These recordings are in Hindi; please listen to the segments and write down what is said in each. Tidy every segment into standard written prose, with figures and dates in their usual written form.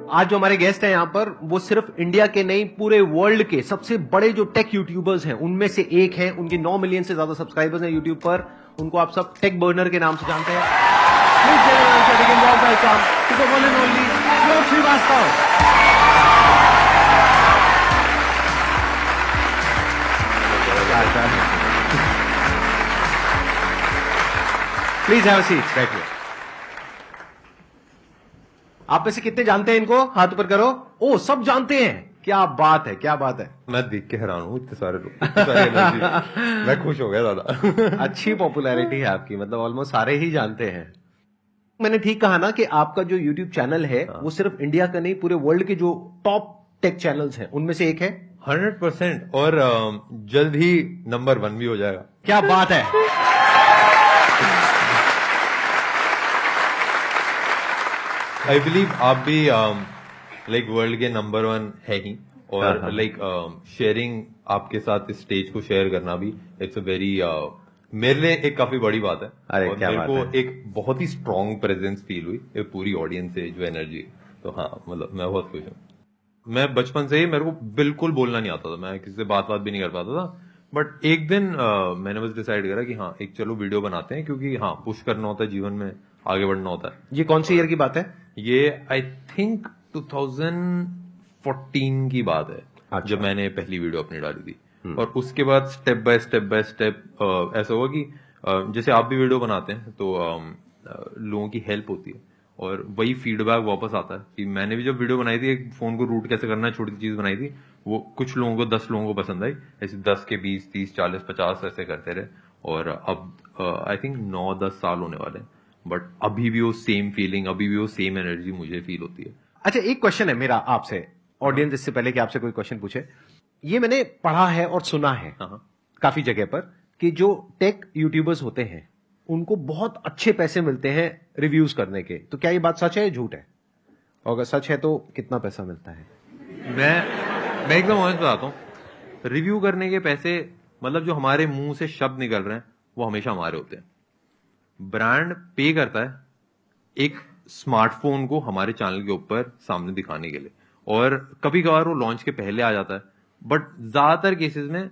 आज जो हमारे गेस्ट हैं यहाँ पर वो सिर्फ इंडिया के नहीं पूरे वर्ल्ड के सबसे बड़े जो टेक यूट्यूबर्स हैं उनमें से एक हैं। उनके 9 मिलियन से ज्यादा सब्सक्राइबर्स हैं यूट्यूब पर। उनको आप सब टेक बर्नर के नाम से जानते हैं। Srivastava. Please have a seat, बैठिए। आप में से कितने जानते हैं इनको? हाथ ऊपर करो। ओ, सब जानते हैं। क्या बात है, क्या बात है। मैं देख के हैरान हूँ, इतने सारे लोग। मैं खुश हो गया दादा। अच्छी पॉपुलैरिटी है आपकी, मतलब ऑलमोस्ट सारे ही जानते हैं। मैंने ठीक कहा ना कि आपका जो यूट्यूब चैनल है वो सिर्फ इंडिया का नहीं पूरे वर्ल्ड के जो टॉप टेक चैनल्स हैं उनमें से एक है। 100% और जल्द ही नंबर 1 भी हो जाएगा। क्या बात है। आई बिलीव आप भी लाइक वर्ल्ड के नंबर 1 है ही, और लाइक शेयरिंग आपके साथ इस स्टेज को शेयर करना भी इट्स अ वेरी मेरे लिए एक काफी बड़ी बात है। अरे और क्या मेरे बात को है। एक बहुत ही स्ट्रांग प्रेजेंस फील हुई पूरी ऑडियंस से, जो एनर्जी। तो हाँ, मतलब मैं बहुत खुश हूँ। मैं बचपन से ही, मेरे को बिल्कुल बोलना नहीं आता था, मैं किसी से बात भी नहीं कर पाता था। बट एक दिन मैंने बस डिसाइड करा कि हाँ, एक चलो वीडियो बनाते हैं, क्योंकि हाँ, पुश करना होता है जीवन में, आगे बढ़ना होता है। ये कौन सी ईयर की बात है? ये आई थिंक 2014 की बात है। अच्छा। जब मैंने पहली वीडियो अपनी डाली थी। और उसके बाद स्टेप बाय स्टेप ऐसा हुआ कि जैसे आप भी वीडियो बनाते हैं तो लोगों की हेल्प होती है, और वही फीडबैक वापस आता है कि मैंने भी जब वीडियो बनाई थी, एक फोन को रूट कैसे करना है, छोटी चीज बनाई थी, वो कुछ लोगों को 10 लोगों को पसंद आई। ऐसे 10 के 20, 30, 40, 50 ऐसे करते रहे, और अब आई थिंक 9-10 साल होने वाले हैं। बट अभी भी वो सेम फीलिंग, अभी भी वो सेम एनर्जी मुझे फील होती है। अच्छा, एक क्वेश्चन है मेरा आपसे, ऑडियंस, इससे पहले कि आपसे कोई क्वेश्चन पूछे। ये मैंने पढ़ा है और सुना है काफी जगह पर कि जो टेक यूट्यूबर्स होते हैं उनको बहुत अच्छे पैसे मिलते हैं रिव्यूज करने के। तो क्या ये बात सच है या झूठ है? और अगर सच है तो कितना पैसा मिलता है? मैं एकदम ऑनेस्ट बताता हूँ, रिव्यू करने के पैसे, मतलब जो हमारे मुंह से शब्द निकल रहे हैं वो हमेशा हमारे होते हैं। ब्रांड पे करता है एक स्मार्टफोन को हमारे चैनल के ऊपर सामने दिखाने के लिए, और कभी कभार वो लॉन्च के पहले आ जाता है, बट ज्यादातर केसेस में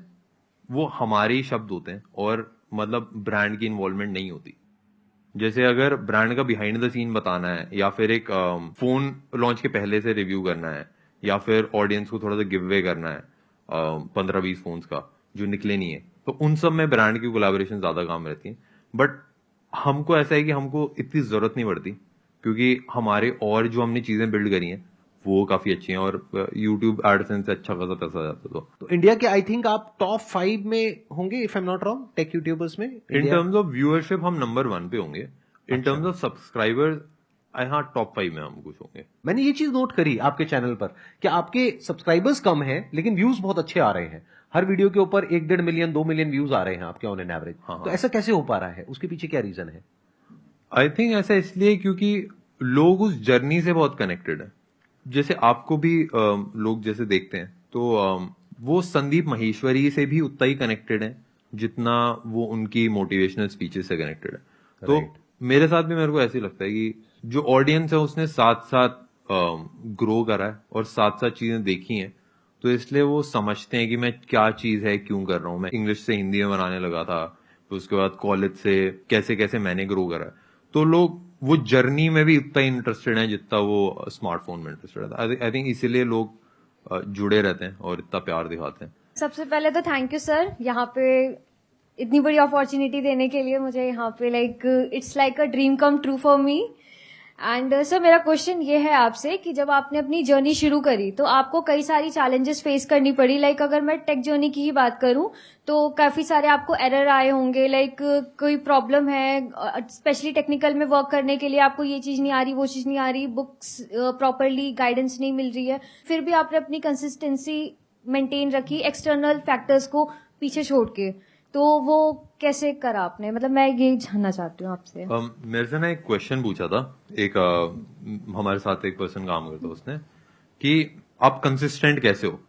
वो हमारे ही शब्द होते हैं, और मतलब ब्रांड की इन्वॉल्वमेंट नहीं होती। जैसे अगर ब्रांड का बिहाइंड द सीन बताना है, या फिर एक फोन लॉन्च के पहले से रिव्यू करना है, या फिर ऑडियंस को थोड़ा सा गिव अवे करना है 15-20 फोन्स का जो निकले नहीं है, तो उन सब में ब्रांड की कोलैबोरेशन ज्यादा काम रहती है। बट हमको ऐसा है कि हमको इतनी जरूरत नहीं पड़ती, क्योंकि हमारे और जो हमने चीजें बिल्ड करी हैं वो काफी अच्छी हैं, और यूट्यूब एडसेंस से अच्छा खासा पैसा आ जाता है। तो इंडिया के आई थिंक आप टॉप 5 में होंगे, if I am not wrong, tech YouTubers में। इन टर्म्स ऑफ व्यूअरशिप हम नंबर 1 पे होंगे। इन टर्म्स ऑफ सब्सक्राइबर्स हाँ, टॉप 5 में हम कुछ होंगे। मैंने ये चीज नोट करी आपके चैनल पर कि आपके सब्सक्राइबर्स कम हैं लेकिन व्यूज बहुत अच्छे आ रहे हैं। हर वीडियो के ऊपर 1-1.5 मिलियन 2 मिलियन व्यूज आ रहे हैं आपके ऑन एन एवरेज। तो ऐसा कैसे हो पा रहा है? उसके पीछे क्या रीजन है? आई थिंक ऐसा इसलिए क्योंकि लोग उस जर्नी से बहुत कनेक्टेड है। जैसे आपको भी लोग जैसे देखते हैं तो वो संदीप माहेश्वरी से भी उतना ही कनेक्टेड है जितना वो उनकी मोटिवेशनल स्पीचेस से कनेक्टेड है। तो मेरे साथ भी मेरे को ऐसे लगता है कि जो ऑडियंस है उसने साथ साथ ग्रो करा है और साथ साथ चीजें देखी हैं, तो इसलिए वो समझते हैं कि मैं क्या चीज है, क्यों कर रहा हूं। मैं इंग्लिश से हिंदी में बनाने लगा था, तो उसके बाद कॉलेज से कैसे कैसे मैंने ग्रो करा है। तो लोग वो जर्नी में भी उतना इंटरेस्टेड है जितना वो स्मार्टफोन में इंटरेस्टेड है। आई थिंक इसीलिए लोग जुड़े रहते हैं और इतना प्यार दिखाते हैं। सबसे पहले तो थैंक यू सर, यहाँ पे इतनी बड़ी अपॉर्चुनिटी देने के लिए मुझे। यहाँ पे it's like a dream come true for me. And sir, मेरा क्वेश्चन ये है आपसे कि जब आपने अपनी जर्नी शुरू करी तो आपको कई सारी चैलेंजेस फेस करनी पड़ी। अगर मैं टेक जर्नी की ही बात करूं तो काफी सारे आपको एरर आए होंगे। कोई प्रॉब्लम है, स्पेशली टेक्निकल में वर्क करने के लिए आपको ये चीज नहीं आ रही, वो चीज नहीं आ रही, बुक्स प्रॉपरली गाइडेंस नहीं मिल रही है, फिर भी आपने अपनी कंसिस्टेंसी मेंटेन रखी एक्सटर्नल फैक्टर्स को पीछे छोड़ के। तो वो कैसे करा आपने? मतलब मैं ये जानना चाहती हूँ आपसे। मेरे से ना एक क्वेश्चन पूछा था एक हमारे साथ एक पर्सन काम करता है, उसने कि आप कंसिस्टेंट कैसे हो?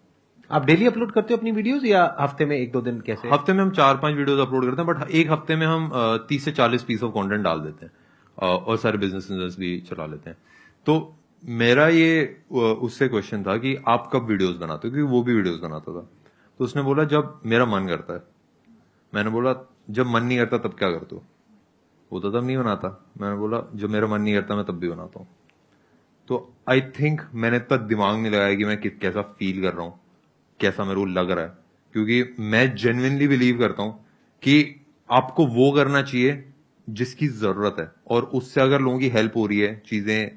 आप डेली अपलोड करते हो अपनी वीडियोस या हफ्ते में 1-2 दिन? कैसे? हफ्ते में हम 4-5 वीडियोस अपलोड करते हैं, बट एक हफ्ते में हम 30 से 40 पीस ऑफ कंटेंट डाल देते हैं, और सारे बिजनेस भी चला लेते हैं। तो मेरा ये उससे क्वेश्चन था कि आप कब वीडियोस बनाते हो, क्योंकि वो भी वीडियोस बनाता था। तो उसने बोला जब मेरा मन करता है। मैंने बोला जब मन नहीं करता तब क्या करते हो? वो तो तब नहीं बनाता। मैंने बोला जब मेरा मन नहीं करता मैं तब भी बनाता हूँ। तो आई थिंक मैंने इतना दिमाग नहीं लगाया कि मैं कैसा फील कर रहा हूँ, कैसा मेरे को लग रहा है, क्योंकि मैं जेन्युइनली बिलीव करता हूँ कि आपको वो करना चाहिए जिसकी जरूरत है, और उससे अगर लोगों की हेल्प हो रही है, चीजें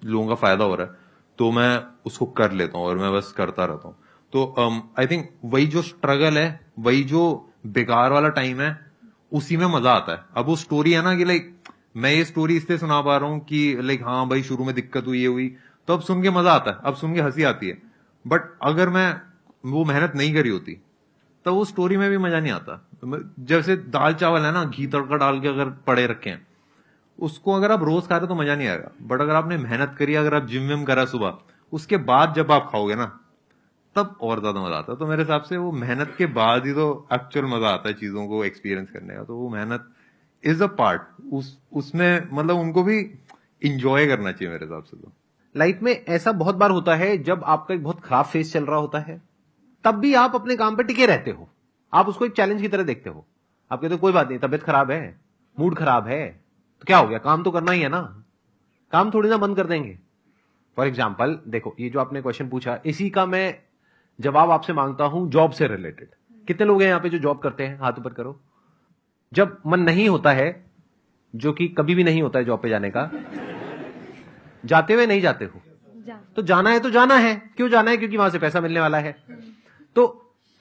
लोगों का फायदा हो रहा है, तो मैं उसको कर लेता हूँ और मैं बस करता रहता हूँ। तो आई थिंक वही जो स्ट्रगल है, वही जो बेकार वाला टाइम है, उसी में मजा आता है। अब वो स्टोरी है ना कि लाइक मैं ये स्टोरी इसलिए सुना पा रहा हूँ कि लाइक हाँ भाई शुरू में दिक्कत हुई, ये हुई, तो अब सुन के मजा आता है, अब सुन के हंसी आती है। बट अगर मैं वो मेहनत नहीं करी होती तो वो स्टोरी में भी मजा नहीं आता। जैसे दाल चावल है ना, घी तड़का डाल के अगर पड़े रखे हैं, उसको अगर आप रोज खा रहे हो तो मजा नहीं आएगा। बट अगर आपने मेहनत करी, अगर आप जिम विम करा सुबह, उसके बाद जब आप खाओगे ना, तब और ज्यादा मजा आता है। तो मेरे हिसाब से वो मेहनत के बाद ही तो एक्चुअल मजा आता है चीजों को एक्सपीरियंस करने का। तो वो मेहनत इज अ पार्ट, उसमें मतलब उनको भी इंजॉय करना चाहिए मेरे हिसाब से। तो लाइफ में ऐसा बहुत बार होता है जब आपका एक बहुत खराब फेज चल रहा होता है, तब भी आप अपने काम पे टिके रहते हो। आप उसको एक चैलेंज की तरह देखते हो। आप कहते हो कोई बात नहीं, तबियत खराब है, मूड खराब है, तो क्या हो गया, काम तो करना ही है ना, काम थोड़ी ना बंद कर देंगे। फॉर एग्जाम्पल देखो, ये जो आपने क्वेश्चन पूछा, इसी का मैं जवाब आपसे मांगता हूं जॉब से रिलेटेड। कितने लोग हैं यहां पे जो जॉब करते हैं? हाथ ऊपर करो। जब मन नहीं होता है, जो कि कभी भी नहीं होता है जॉब पे जाने का, जाते हुए नहीं जाते हो? तो जाना है तो जाना है। क्यों जाना है? क्योंकि वहां से पैसा मिलने वाला है। तो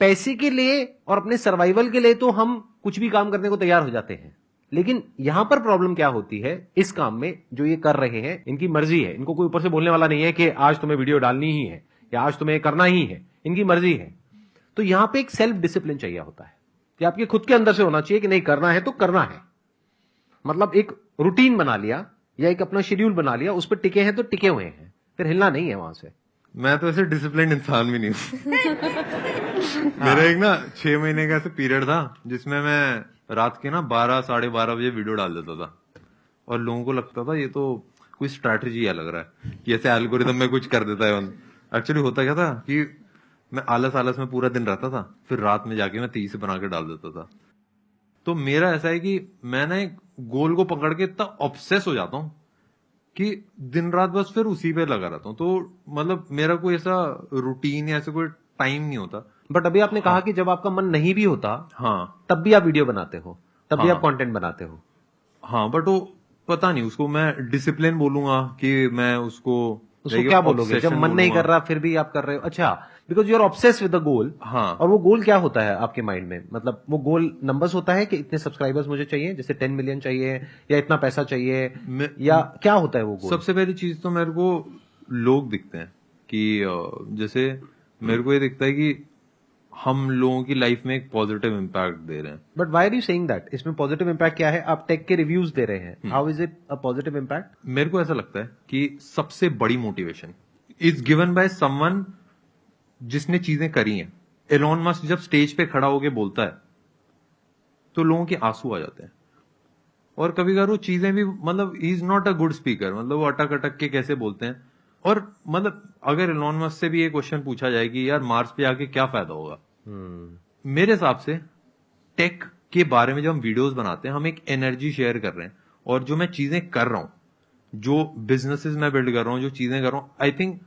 पैसे के लिए और अपने सर्वाइवल के लिए तो हम कुछ भी काम करने को तैयार हो जाते हैं। लेकिन यहां पर प्रॉब्लम क्या होती है इस काम में, जो ये कर रहे हैं, इनकी मर्जी है, इनको कोई ऊपर से बोलने वाला नहीं है कि आज तुम्हें वीडियो डालनी ही है या आज तुम्हें करना ही है, इनकी मर्जी है। तो यहां पे एक सेल्फ डिसिप्लिन चाहिए होता है कि आपके खुद के अंदर से होना चाहिए कि नहीं, करना है तो करना है। मतलब एक रूटीन बना लिया या एक अपना शेड्यूल बना लिया, उस पर टिके हैं तो टिके हुए हैं, फिर हिलना नहीं है वहां से। मैं तो ऐसे डिसिप्लिन इंसान भी नहीं हूं। मेरा एक ना 6 महीने का ऐसे पीरियड था जिसमें मैं रात के ना 12 साढ़े 12 बजे वीडियो डाल देता था, और लोगों को लगता था ये तो कोई स्ट्रैटेजी है लग रहा है कि ऐसे एल्गोरिदम में कुछ कर देता है। एक्चुअली होता क्या था कि मैं आलस में पूरा दिन रहता था, फिर रात में जाके मैं 30 बना के डाल देता था। तो मेरा ऐसा है कि मैं ना एक गोल को पकड़ के इतना ऑब्सेस हो जाता हूं कि दिन रात बस फिर उसी पे लगा रहता हूं। तो मतलब मेरा कोई ऐसा रूटीन या ऐसा कोई टाइम नहीं होता। बट अभी आपने कहा कि जब आपका मन नहीं भी होता, हाँ, तब भी आप वीडियो बनाते हो, तब भी हाँ, आप कंटेंट बनाते हो। हाँ, बट वो पता नहीं, उसको मैं डिसिप्लिन बोलूंगा कि मैं उसको क्या बोलोगे? जब मन नहीं कर रहा फिर भी आप कर रहे हो? अच्छा, because you are obsessed with the goal. हाँ। और वो गोल क्या होता है आपके माइंड में? मतलब वो गोल नंबर्स होता है कि इतने सब्सक्राइबर्स मुझे चाहिए, जैसे 10 मिलियन चाहिए या इतना पैसा चाहिए, या क्या होता है वो गोल? सबसे पहली चीज तो मेरे को लोग दिखते हैं कि जैसे मेरे को ये दिखता है कि हम लोगों की लाइफ में एक पॉजिटिव इम्पैक्ट दे रहे हैं। But why are you saying that? इसमें पॉजिटिव इम्पैक्ट क्या है? आप टेक के रिव्यूज दे रहे हैं, how is it a positive impact? मेरे को ऐसा लगता है कि सबसे बड़ी motivation is given by someone जिसने चीजें करी हैं। एलोन मस्क जब स्टेज पे खड़ा होके बोलता है तो लोगों के आंसू आ जाते हैं, और कभी कभार वो चीजें भी, मतलब he is not a good speaker, मतलब वो अटक अटक के कैसे बोलते हैं। और मतलब अगर एलोन मस्क से भी ये क्वेश्चन पूछा जाए कि यार मार्स पे आके क्या फायदा होगा, मेरे हिसाब से टेक के बारे में जब हम वीडियोस बनाते हैं, हम एक एनर्जी शेयर कर रहे हैं। और जो मैं चीजें कर रहा हूं, जो बिजनेसेस मैं बिल्ड कर रहा हूं, जो चीजें कर रहा हूं, आई थिंक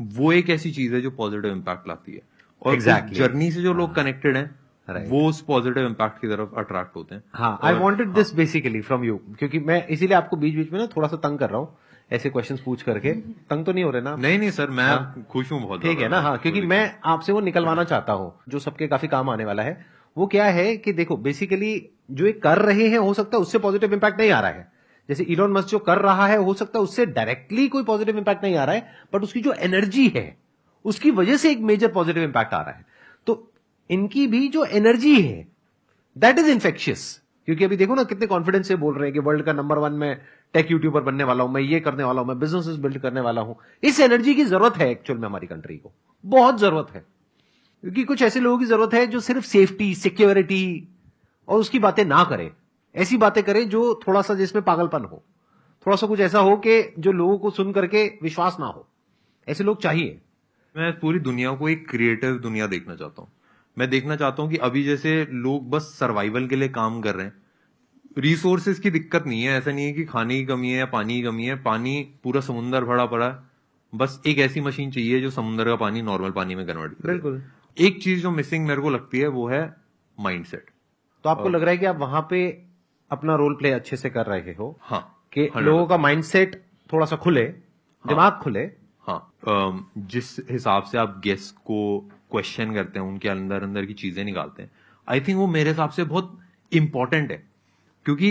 वो एक ऐसी चीज है जो पॉजिटिव इम्पैक्ट लाती है। और जर्नी से जो लोग कनेक्टेड हैं, वो उस पॉजिटिव इम्पैक्ट की तरफ अट्रैक्ट होते हैं। हाँ, I wanted this basically from you, क्योंकि मैं इसीलिए आपको बीच बीच में ना थोड़ा सा तंग कर रहा हूँ ऐसे क्वेश्चंस पूछ करके। तंग तो नहीं हो रहे ना? नहीं सर, मैं खुश हूँ बहुत। ठीक है ना? हाँ, क्योंकि मैं आपसे वो निकलवाना चाहता हूँ जो सबके काफी काम आने वाला है। वो क्या है कि देखो, बेसिकली जो ये कर रहे हैं, हो सकता है उससे पॉजिटिव इंपैक्ट नहीं आ रहा है। जैसे इलोन मस्क जो कर रहा है, हो सकता है उससे डायरेक्टली कोई पॉजिटिव इंपैक्ट नहीं आ रहा है, बट उसकी जो एनर्जी है उसकी वजह से एक मेजर पॉजिटिव इंपैक्ट आ रहा है। तो इनकी भी जो एनर्जी है दैट इज इन्फेक्शियस। क्योंकि अभी देखो ना कितने कॉन्फिडेंस से बोल रहे हैं कि वर्ल्ड का नंबर 1 मैं टेक यूट्यूबर बनने वाला हूं, मैं ये करने वाला हूं, मैं बिजनेसेस बिल्ड करने वाला हूं। इस एनर्जी की जरूरत है एक्चुअल में, हमारी कंट्री को बहुत जरूरत है। क्योंकि कुछ ऐसे लोगों की जरूरत है जो सिर्फ सेफ्टी, सिक्योरिटी और उसकी बातें ना करें, ऐसी बातें करें जो थोड़ा सा जिसमें पागलपन हो, थोड़ा सा कुछ ऐसा हो कि जो लोगों को सुन करके विश्वास ना हो, ऐसे लोग चाहिए। मैं पूरी दुनिया को एक क्रिएटिव दुनिया देखना चाहता हूँ। मैं देखना चाहता हूँ कि अभी जैसे लोग बस सर्वाइवल के लिए काम कर रहे हैं, रिसोर्सेज की दिक्कत नहीं है, ऐसा नहीं है कि खाने की कमी है या पानी की कमी है, पानी पूरा समुंदर भरा पड़ा है, बस एक ऐसी मशीन चाहिए जो समुंदर का पानी नॉर्मल पानी में कन्वर्ट करे। बिल्कुल। एक चीज जो मिसिंग मेरे को लगती है वो है माइंडसेट। तो आपको लग रहा है कि आप वहां पे अपना रोल प्ले अच्छे से कर रहे हो? हाँ, कि 100%। लोगों का माइंडसेट थोड़ा सा खुले, दिमाग खुले। हाँ, जिस हिसाब से आप गेस्ट को क्वेश्चन करते हैं, उनके अंदर अंदर की चीजें निकालते हैं, आई थिंक वो मेरे हिसाब से बहुत इंपॉर्टेंट है। क्योंकि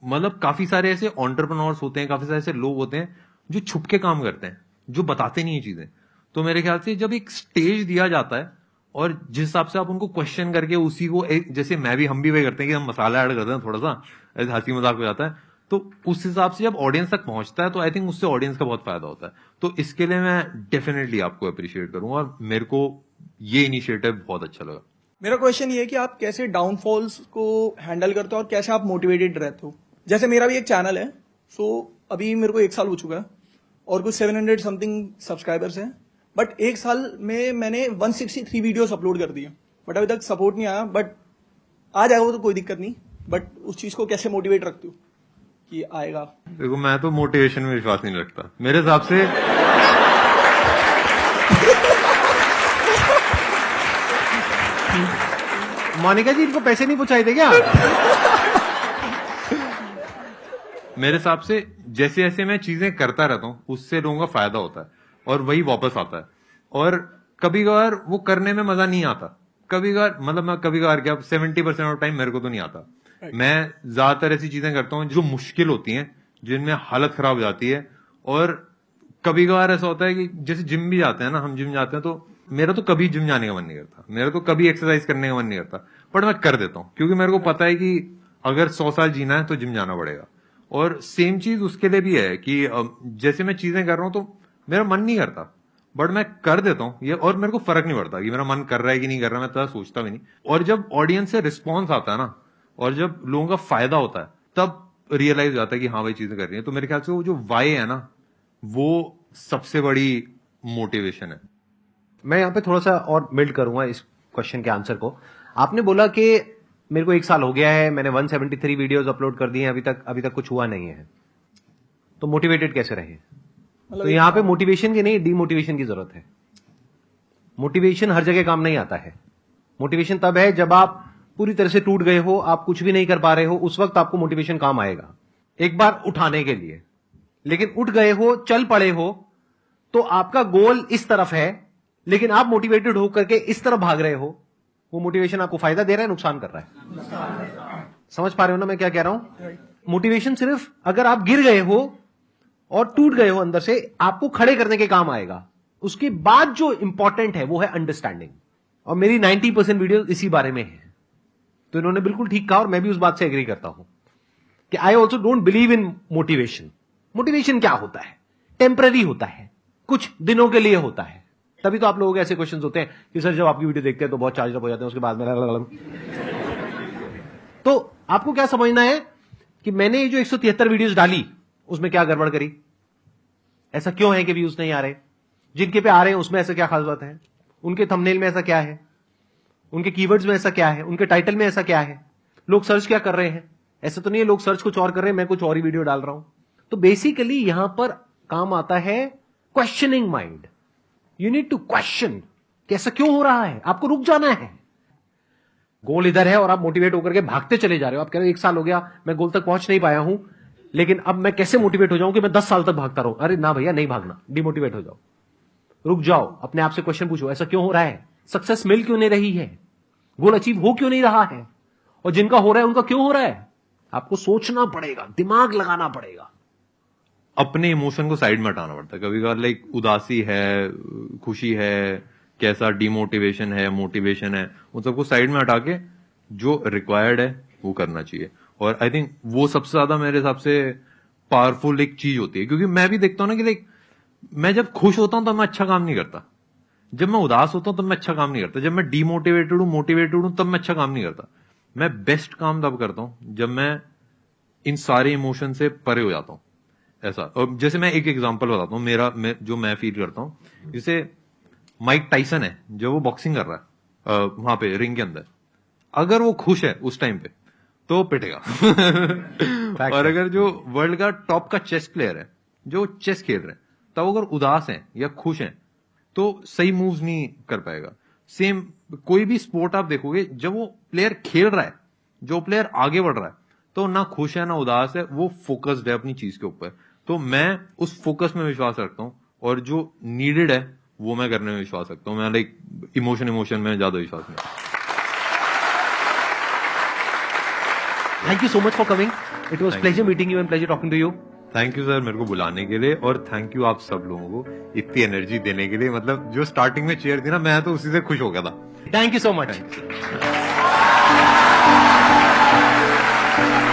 मतलब काफी सारे ऐसे एंटरप्रेन्योर्स होते हैं, काफी सारे ऐसे लोग होते हैं जो छुप के काम करते हैं, जो बताते नहीं है चीजें। तो मेरे ख्याल से जब एक स्टेज दिया जाता है और जिस हिसाब से आप उनको क्वेश्चन करके उसी को जैसे हम भी वही करते हैं कि हम मसाला ऐड करते हैं, थोड़ा सा ऐसे हंसी मजाक हो जाता है, तो उस हिसाब से जब ऑडियंस तक पहुंचता है तो आई थिंक उससे ऑडियंस का बहुत फायदा होता है। तो इसके लिए मैं डेफिनेटली आपको अप्रिशिएट करूंगा और मेरे को ये इनिशिएटिव बहुत अच्छा लगा। मेरा क्वेश्चन ये है कि आप कैसे डाउनफॉल्स को हैंडल करते हो और कैसे आप मोटिवेटेड रहते हो। जैसे मेरा भी एक चैनल है, सो अभी मेरे को 1 साल हो चुका है और कुछ 700 समथिंग सब्सक्राइबर्स हैं, बट 1 साल में मैंने 163 वीडियोस अपलोड कर दिए, बट अभी तक सपोर्ट नहीं आया। बट आ जाएगा वो तो कोई दिक्कत नहीं, बट उस चीज को कैसे मोटिवेट रखते हो कि आएगा? देखो, मैं तो मोटिवेशन में विश्वास नहीं रखता। मेरे हिसाब से मोनिका जी, इनको पैसे नहीं पहुंचाए थे क्या? मेरे हिसाब से जैसे जैसे मैं चीजें करता रहता हूँ उससे लोगों का फायदा होता है और वही वापस आता है। और कभी कभार वो करने में मजा नहीं आता, कभी कभार मतलब मैं कभी कभार क्या 70% ऑफ टाइम मेरे को तो नहीं आता। मैं ज्यादातर ऐसी चीजें करता हूँ जो मुश्किल होती हैं, जिनमें हालत खराब हो जाती है। और कभी कभार ऐसा होता है कि जैसे जिम भी जाते हैं ना, हम जिम जाते हैं तो मेरा तो कभी जिम जाने का मन नहीं करता, मेरा तो कभी एक्सरसाइज करने का मन नहीं करता, बट मैं कर देता हूँ क्योंकि मेरे को पता है कि अगर 100 साल जीना है तो जिम जाना पड़ेगा। और सेम चीज उसके लिए भी है कि जैसे मैं चीजें कर रहा हूं तो मेरा मन नहीं करता, बट मैं कर देता हूं ये, और मेरे को फर्क नहीं पड़ता कि मेरा मन कर रहा है कि नहीं कर रहा, मैं तो सोचता भी नहीं। और जब ऑडियंस से रिस्पॉन्स आता है ना, और जब लोगों का फायदा होता है, तब रियलाइज हो जाता है कि हाँ भाई चीजें कर रही है। तो मेरे ख्याल से वो जो वाई है ना, वो सबसे बड़ी मोटिवेशन है। मैं यहाँ पे थोड़ा सा और बिल्ड करूंगा इस क्वेश्चन के आंसर को। आपने बोला कि मेरे को 1 साल हो गया है, मैंने 173 वीडियोस अपलोड कर दी हैं, अभी तक कुछ हुआ नहीं है, तो मोटिवेटेड कैसे रहे? तो यहाँ पे मोटिवेशन की नहीं, डीमोटिवेशन की जरूरत है। मोटिवेशन हर जगह काम नहीं आता है। मोटिवेशन तब है जब आप पूरी तरह से टूट गए हो, आप कुछ भी नहीं कर पा रहे हो, उस वक्त आपको मोटिवेशन काम आएगा एक बार उठाने के लिए। लेकिन उठ गए हो, चल पड़े हो, तो आपका गोल इस तरफ है, लेकिन आप मोटिवेटेड होकर के इस तरफ भाग रहे हो, वो मोटिवेशन आपको फायदा दे रहा है, नुकसान कर रहा है? समझ पा रहे हो ना मैं क्या कह रहा हूं? मोटिवेशन सिर्फ अगर आप गिर गए हो और टूट गए हो अंदर से, आपको खड़े करने के काम आएगा। उसके बाद जो इंपॉर्टेंट है वो है अंडरस्टैंडिंग। और मेरी 90% वीडियो इसी बारे में है। तो इन्होंने बिल्कुल ठीक कहा और मैं भी उस बात से एग्री करता हूं कि I also don't believe in motivation. Motivation क्या होता है? टेम्पररी होता है, कुछ दिनों के लिए होता है। तभी तो आप लोगों के ऐसे क्वेश्चंस होते हैं कि सर जब आपकी वीडियो देखते हैं तो बहुत चार्ज अप हो जाते हैं, उसके बाद में तो आपको क्या समझना है कि मैंने ये जो 173 वीडियोस डाली उसमें क्या गड़बड़ करी? ऐसा क्यों है कि व्यूज नहीं आ रहे? जिनके पे आ रहे हैं उसमें ऐसा क्या खास बात है? उनके थंबनेल में ऐसा क्या है? उनके कीवर्ड्स में ऐसा क्या है? उनके टाइटल में ऐसा क्या है? लोग सर्च क्या कर रहे हैं? ऐसा तो नहीं है लोग सर्च कुछ और कर रहे हैं, मैं कुछ और ही वीडियो डाल रहा हूं। तो बेसिकली यहां पर काम आता है questioning mind. You need to question कि ऐसा क्यों हो रहा है। आपको रुक जाना है। गोल इधर है और आप मोटिवेट होकर के भागते चले जा रहे हो। आप कह रहे हो 1 साल हो गया, मैं गोल तक पहुंच नहीं पाया हूं, लेकिन अब मैं कैसे मोटिवेट हो जाऊं कि मैं 10 साल तक भागता रहूं? अरे ना भैया, नहीं भागना, डिमोटिवेट हो जाओ, रुक जाओ, अपने आप से क्वेश्चन पूछो, ऐसा क्यों हो रहा है? सक्सेस मिल क्यों नहीं रही है? गोल अचीव हो क्यों नहीं रहा है? और जिनका हो रहा है उनका क्यों हो रहा है? आपको सोचना पड़ेगा, दिमाग लगाना पड़ेगा। अपने इमोशन को साइड में हटाना पड़ता है। कभी कभार लाइक उदासी है, खुशी है, कैसा डिमोटिवेशन है, मोटिवेशन है, उन सबको साइड में हटा के जो रिक्वायर्ड है वो करना चाहिए। और आई थिंक वो सबसे ज्यादा मेरे हिसाब से पावरफुल एक चीज होती है। क्योंकि मैं भी देखता हूं ना कि लाइक मैं जब खुश होता हूं तो मैं अच्छा काम नहीं करता, जब मैं उदास होता हूं तब मैं अच्छा काम नहीं करता, जब मैं डिमोटिवेटेड हूं, मोटिवेटेड हूं, तब मैं अच्छा काम नहीं करता। मैं बेस्ट काम तब करता हूं जब मैं इन सारे इमोशन से परे हो जाता हूं। ऐसा। और जैसे मैं एक एग्जांपल बताता हूँ जो मैं फील करता हूँ, जैसे माइक टाइसन है, जो वो बॉक्सिंग कर रहा है वहां पे रिंग के अंदर, अगर वो खुश है उस टाइम पे तो पिटेगा और अगर जो वर्ल्ड का टॉप का चेस प्लेयर है, जो चेस खेल रहे हैं, तब अगर उदास हैं या खुश हैं तो सही मूव्स नहीं कर पाएगा। सेम कोई भी स्पोर्ट आप देखोगे, जब वो प्लेयर खेल रहा है, जो प्लेयर आगे बढ़ रहा है, तो ना खुश है ना उदास है, वो फोकस्ड है अपनी चीज के ऊपर। तो मैं उस फोकस में विश्वास रखता हूँ और जो नीडेड है वो मैं करने में विश्वास रखता हूँ। मैं लाइक इमोशन में ज्यादा विश्वास नहीं। Thank you so much for coming, it was pleasure meeting you and pleasure talking to you. Thank you sir मेरे को बुलाने के लिए, और थैंक यू आप सब लोगों को इतनी एनर्जी देने के लिए। मतलब जो स्टार्टिंग में चेयर थी ना, मैं तो उसी से खुश हो गया था। Thank you so much. Thank you, sir.